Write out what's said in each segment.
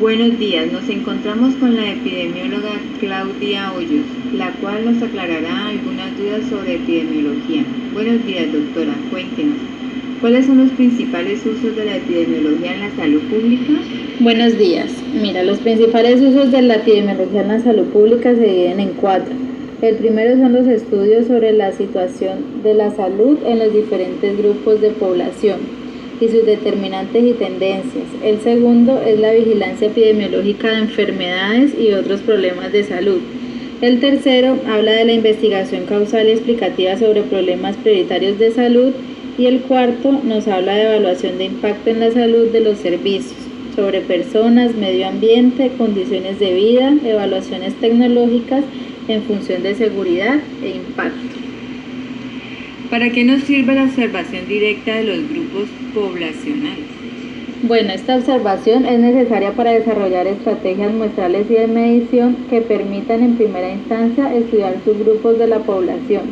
Buenos días, nos encontramos con la epidemióloga Claudia Hoyos, la cual nos aclarará algunas dudas sobre epidemiología. Buenos días, doctora, cuéntenos, ¿cuáles son los principales usos de la epidemiología en la salud pública? Buenos días. Mira, los principales usos de la epidemiología en la salud pública se dividen en 4. El primero son los estudios sobre la situación de la salud en los diferentes grupos de población y sus determinantes y tendencias. El segundo es la vigilancia epidemiológica de enfermedades y otros problemas de salud. El tercero habla de la investigación causal y explicativa sobre problemas prioritarios de salud. Y el cuarto nos habla de evaluación de impacto en la salud de los servicios, sobre personas, medio ambiente, condiciones de vida, evaluaciones tecnológicas en función de seguridad e impacto. ¿Para qué nos sirve la observación directa de los grupos poblacionales? Bueno, esta observación es necesaria para desarrollar estrategias muestrales y de medición que permitan en primera instancia estudiar subgrupos de la población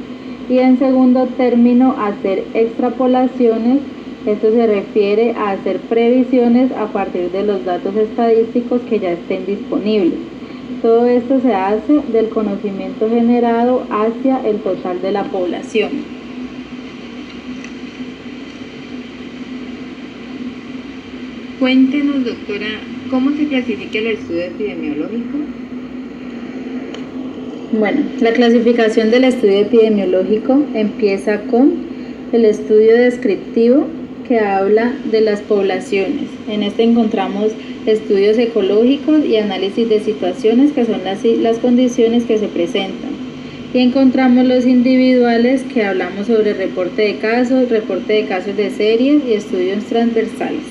y en segundo término hacer extrapolaciones. Esto se refiere a hacer previsiones a partir de los datos estadísticos que ya estén disponibles. Todo esto se hace del conocimiento generado hacia el total de la población. Cuéntenos, doctora, ¿cómo se clasifica el estudio epidemiológico? Bueno, la clasificación del estudio epidemiológico empieza con el estudio descriptivo, que habla de las poblaciones. En este encontramos estudios ecológicos y análisis de situaciones, que son las condiciones que se presentan. Y encontramos los individuales, que hablamos sobre reporte de casos de series y estudios transversales.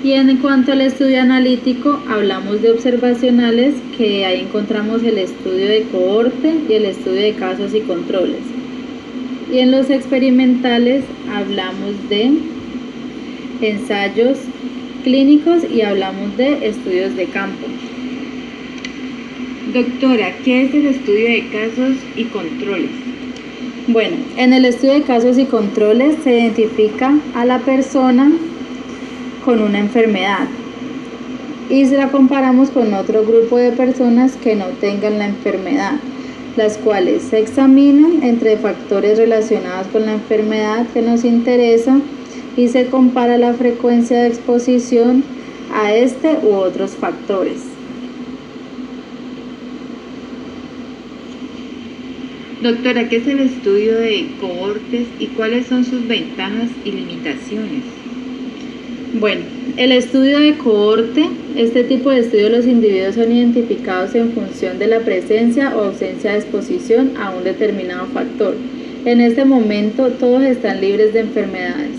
Y en cuanto al estudio analítico, hablamos de observacionales, que ahí encontramos el estudio de cohorte y el estudio de casos y controles. Y en los experimentales hablamos de ensayos clínicos y hablamos de estudios de campo. Doctora, ¿qué es el estudio de casos y controles? Bueno, en el estudio de casos y controles se identifica a la persona con una enfermedad y se la comparamos con otro grupo de personas que no tengan la enfermedad, las cuales se examinan entre factores relacionados con la enfermedad que nos interesa y se compara la frecuencia de exposición a este u otros factores. Doctora, ¿qué es el estudio de cohortes y cuáles son sus ventajas y limitaciones? Bueno, el estudio de cohorte, este tipo de estudio, los individuos son identificados en función de la presencia o ausencia de exposición a un determinado factor. En este momento todos están libres de enfermedades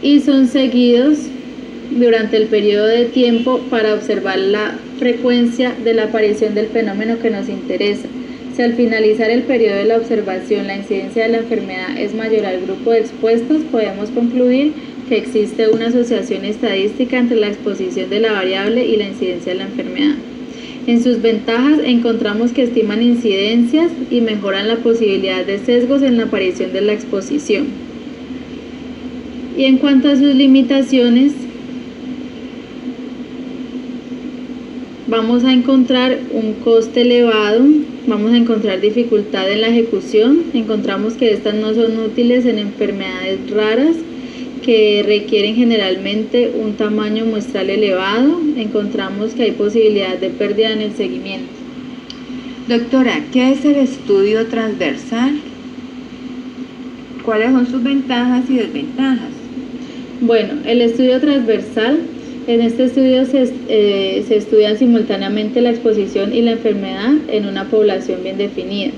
y son seguidos durante el periodo de tiempo para observar la frecuencia de la aparición del fenómeno que nos interesa. Si al finalizar el periodo de la observación la incidencia de la enfermedad es mayor al grupo de expuestos, podemos concluir que existe una asociación estadística entre la exposición de la variable y la incidencia de la enfermedad. En sus ventajas encontramos que estiman incidencias y mejoran la posibilidad de sesgos en la aparición de la exposición. Y en cuanto a sus limitaciones, vamos a encontrar un coste elevado, vamos a encontrar dificultad en la ejecución, encontramos que estas no son útiles en enfermedades raras que requieren generalmente un tamaño muestral elevado, encontramos que hay posibilidad de pérdida en el seguimiento. Doctora, ¿qué es el estudio transversal? ¿Cuáles son sus ventajas y desventajas? Bueno, el estudio transversal, en este estudio se estudian simultáneamente la exposición y la enfermedad en una población bien definida,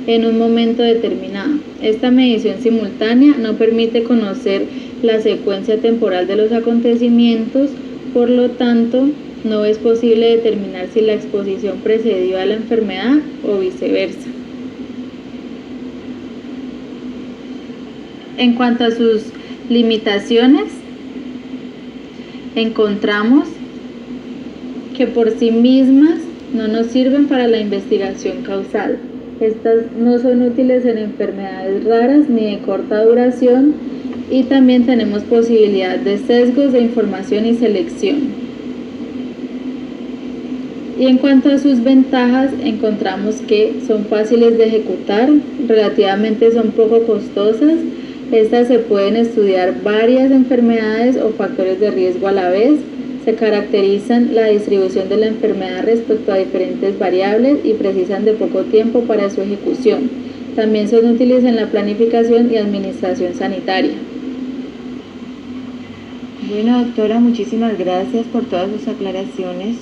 en un momento determinado. Esta medición simultánea no permite conocer la secuencia temporal de los acontecimientos, por lo tanto, no es posible determinar si la exposición precedió a la enfermedad o viceversa. En cuanto a sus limitaciones, encontramos que por sí mismas no nos sirven para la investigación causal. Estas no son útiles en enfermedades raras ni de corta duración y también tenemos posibilidad de sesgos de información y selección. Y en cuanto a sus ventajas, encontramos que son fáciles de ejecutar, relativamente son poco costosas. Estas se pueden estudiar varias enfermedades o factores de riesgo a la vez. Se caracterizan la distribución de la enfermedad respecto a diferentes variables y precisan de poco tiempo para su ejecución. También son útiles en la planificación y administración sanitaria. Bueno, doctora, muchísimas gracias por todas sus aclaraciones.